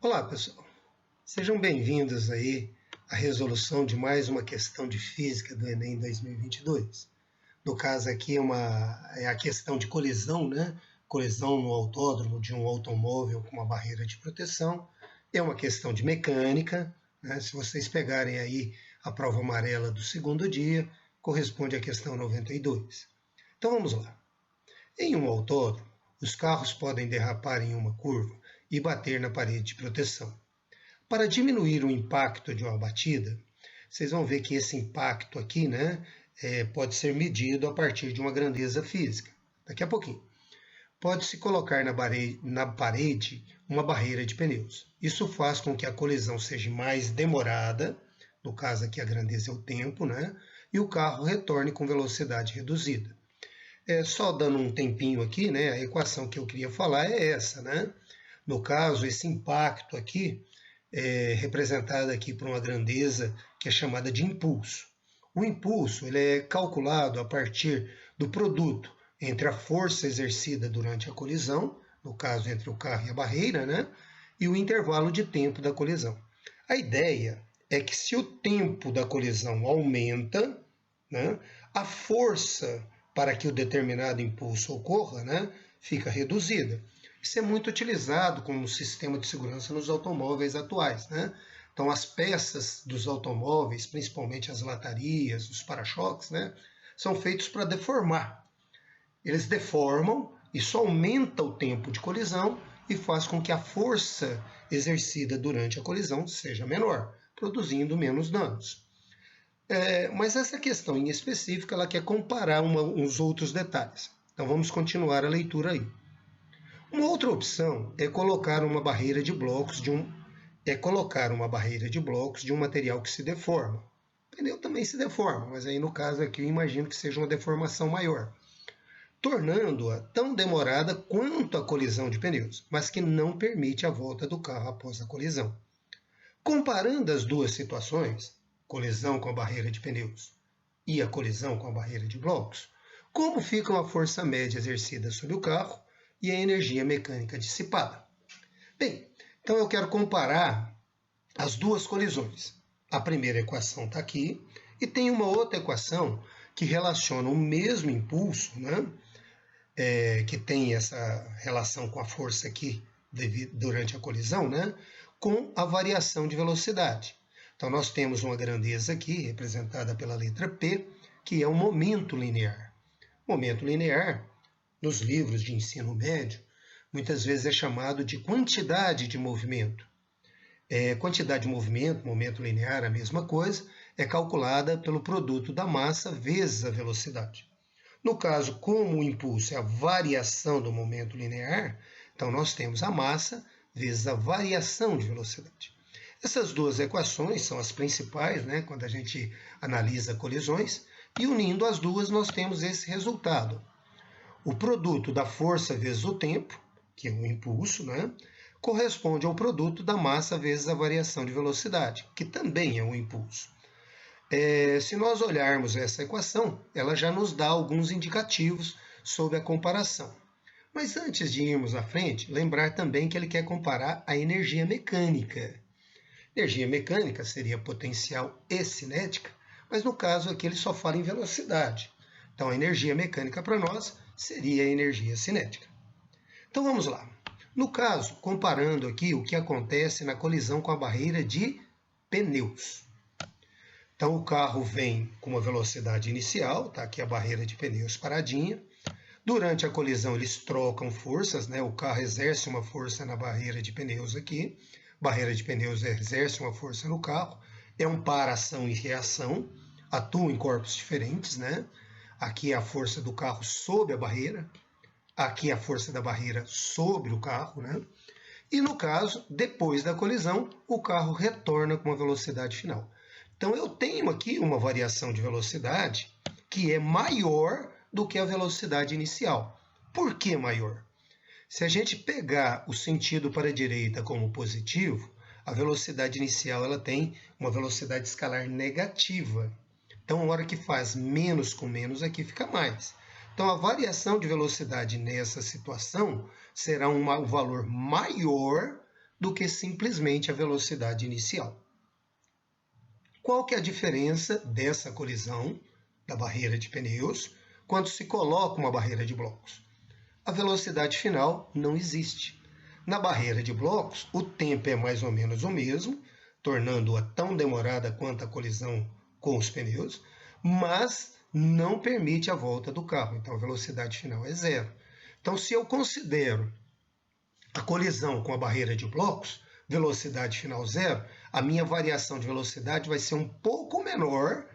Olá, pessoal. Sejam bem-vindos aí à resolução de mais uma questão de física do Enem 2022. No caso aqui é a questão de colisão, né? Colisão no autódromo de um automóvel com uma barreira de proteção. É uma questão de mecânica, né? Se vocês pegarem aí a prova amarela do segundo dia, corresponde à questão 92. Então vamos lá. Em um autódromo, os carros podem derrapar em uma curva e bater na parede de proteção. Para diminuir o impacto de uma batida, vocês vão ver que esse impacto aqui, né, pode ser medido a partir de uma grandeza física. Daqui a pouquinho. Pode-se colocar na parede uma barreira de pneus. Isso faz com que a colisão seja mais demorada, no caso aqui a grandeza é o tempo, né, e o carro retorne com velocidade reduzida. Só dando um tempinho aqui, né, a equação que eu queria falar é essa, né? No caso, esse impacto aqui é representado aqui por uma grandeza que é chamada de impulso. O impulso ele é calculado a partir do produto entre a força exercida durante a colisão, no caso entre o carro e a barreira, né, e o intervalo de tempo da colisão. A ideia é que se o tempo da colisão aumenta, né, a força para que o determinado impulso ocorra, né, fica reduzida. Isso é muito utilizado como sistema de segurança nos automóveis atuais, né? Então, as peças dos automóveis, principalmente as latarias, os para-choques, né, são feitos para deformar. Eles deformam, isso aumenta o tempo de colisão e faz com que a força exercida durante a colisão seja menor, produzindo menos danos. Mas essa questão em específico, ela quer comparar uns outros detalhes. Então, vamos continuar a leitura aí. Uma outra opção é colocar uma barreira de blocos de um material que se deforma. O pneu também se deforma, mas aí no caso aqui eu imagino que seja uma deformação maior, tornando-a tão demorada quanto a colisão de pneus, mas que não permite a volta do carro após a colisão. Comparando as duas situações, colisão com a barreira de pneus e a colisão com a barreira de blocos, como fica a força média exercida sobre o carro e a energia mecânica dissipada. Bem, então eu quero comparar as duas colisões. A primeira equação está aqui e tem uma outra equação que relaciona o mesmo impulso, né, que tem essa relação com a força aqui durante a colisão, né, com a variação de velocidade. Então nós temos uma grandeza aqui, representada pela letra P, que é o momento linear. Momento linear, nos livros de ensino médio, muitas vezes é chamado de quantidade de movimento. Quantidade de movimento, momento linear, a mesma coisa, é calculada pelo produto da massa vezes a velocidade. No caso, como o impulso é a variação do momento linear, então nós temos a massa vezes a variação de velocidade. Essas duas equações são as principais, né, quando a gente analisa colisões, e unindo as duas nós temos esse resultado. O produto da força vezes o tempo, que é o impulso, né, corresponde ao produto da massa vezes a variação de velocidade, que também é um impulso. Se nós olharmos essa equação, ela já nos dá alguns indicativos sobre a comparação. Mas antes de irmos à frente, lembrar também que ele quer comparar a energia mecânica. Energia mecânica seria potencial e cinética, mas no caso aqui ele só fala em velocidade. Então a energia mecânica para nós seria a energia cinética. Então vamos lá. No caso, comparando aqui o que acontece na colisão com a barreira de pneus. Então o carro vem com uma velocidade inicial, está aqui a barreira de pneus paradinha. Durante a colisão eles trocam forças, né? O carro exerce uma força na barreira de pneus aqui, barreira de pneus exerce uma força no carro, é um para-ação e reação, atuam em corpos diferentes, né? Aqui é a força do carro sobre a barreira, aqui é a força da barreira sobre o carro, né? E no caso, depois da colisão, o carro retorna com uma velocidade final. Então eu tenho aqui uma variação de velocidade que é maior do que a velocidade inicial. Por que maior? Se a gente pegar o sentido para a direita como positivo, a velocidade inicial ela tem uma velocidade escalar negativa. Então, a hora que faz menos com menos, aqui fica mais. Então, a variação de velocidade nessa situação será um valor maior do que simplesmente a velocidade inicial. Qual que é a diferença dessa colisão da barreira de pneus quando se coloca uma barreira de blocos? A velocidade final não existe. Na barreira de blocos, o tempo é mais ou menos o mesmo, tornando-a tão demorada quanto a colisão com os pneus, mas não permite a volta do carro, então a velocidade final é zero. Então, se eu considero a colisão com a barreira de blocos, velocidade final zero, a minha variação de velocidade vai ser um pouco menor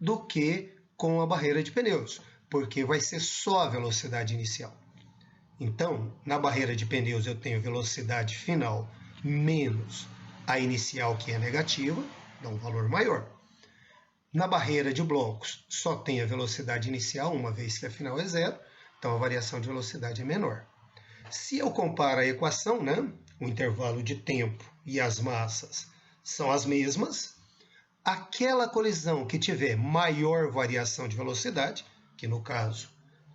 do que com a barreira de pneus, porque vai ser só a velocidade inicial. Então, na barreira de pneus eu tenho velocidade final menos a inicial, que é negativa, dá um valor maior. Na barreira de blocos só tem a velocidade inicial, uma vez que a final é zero, então a variação de velocidade é menor. Se eu comparo a equação, o intervalo de tempo e as massas são as mesmas, aquela colisão que tiver maior variação de velocidade, que no caso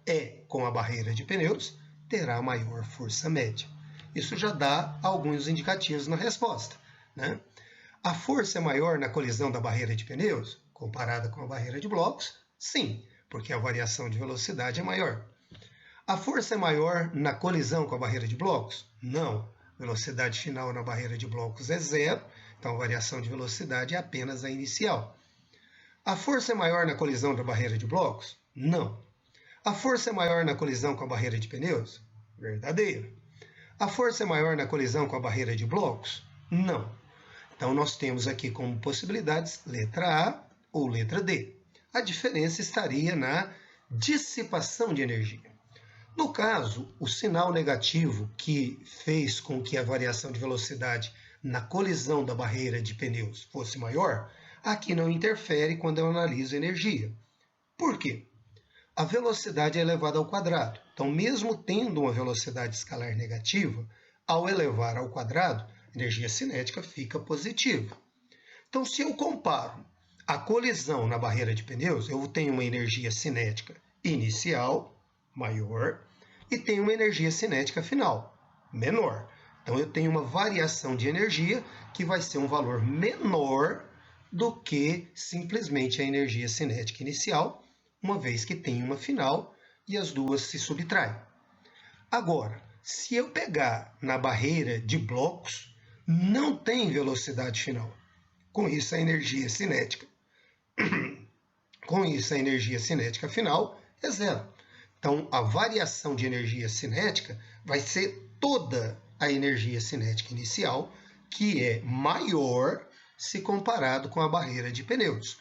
é com a barreira de pneus, terá maior força média. Isso já dá alguns indicativos na resposta. A força é maior na colisão da barreira de pneus, comparada com a barreira de blocos? Sim, porque a variação de velocidade é maior. A força é maior na colisão com a barreira de blocos? Não. Velocidade final na barreira de blocos é zero, então a variação de velocidade é apenas a inicial. A força é maior na colisão da barreira de blocos? Não. A força é maior na colisão com a barreira de pneus? Verdadeiro. A força é maior na colisão com a barreira de blocos? Não. Então nós temos aqui como possibilidades letra A ou letra D. A diferença estaria na dissipação de energia. No caso, o sinal negativo que fez com que a variação de velocidade na colisão da barreira de pneus fosse maior, aqui não interfere quando eu analiso energia. Por quê? A velocidade é elevada ao quadrado. Então, mesmo tendo uma velocidade escalar negativa, ao elevar ao quadrado, a energia cinética fica positiva. Então, se eu comparo a colisão na barreira de pneus, eu tenho uma energia cinética inicial, maior, e tenho uma energia cinética final, menor. Então eu tenho uma variação de energia que vai ser um valor menor do que simplesmente a energia cinética inicial, uma vez que tem uma final e as duas se subtraem. Agora, se eu pegar na barreira de blocos, não tem velocidade final. Com isso, a energia cinética final é zero. Então, a variação de energia cinética vai ser toda a energia cinética inicial, que é maior se comparado com a barreira de pneus.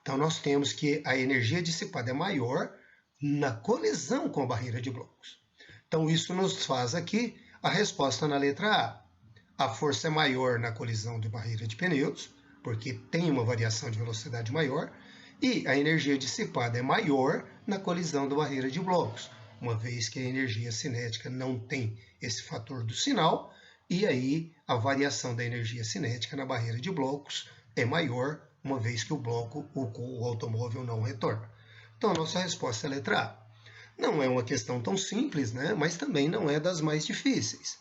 Então, nós temos que a energia dissipada é maior na colisão com a barreira de blocos. Então, isso nos faz aqui a resposta na letra A. A força é maior na colisão de barreira de pneus, porque tem uma variação de velocidade maior, e a energia dissipada é maior na colisão da barreira de blocos, uma vez que a energia cinética não tem esse fator do sinal, e aí a variação da energia cinética na barreira de blocos é maior, uma vez que o automóvel não retorna. Então a nossa resposta é a letra A. Não é uma questão tão simples, mas também não é das mais difíceis.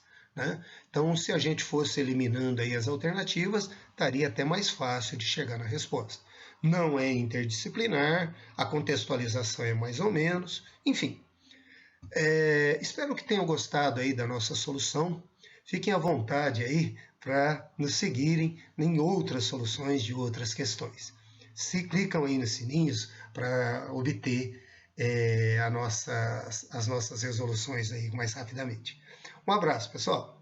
Então, se a gente fosse eliminando aí as alternativas, estaria até mais fácil de chegar na resposta. Não é interdisciplinar, a contextualização é mais ou menos, enfim. Espero que tenham gostado aí da nossa solução. Fiquem à vontade aí para nos seguirem em outras soluções de outras questões. Se clicam aí nos sininhos para obter as nossas resoluções aí mais rapidamente. Um abraço, pessoal!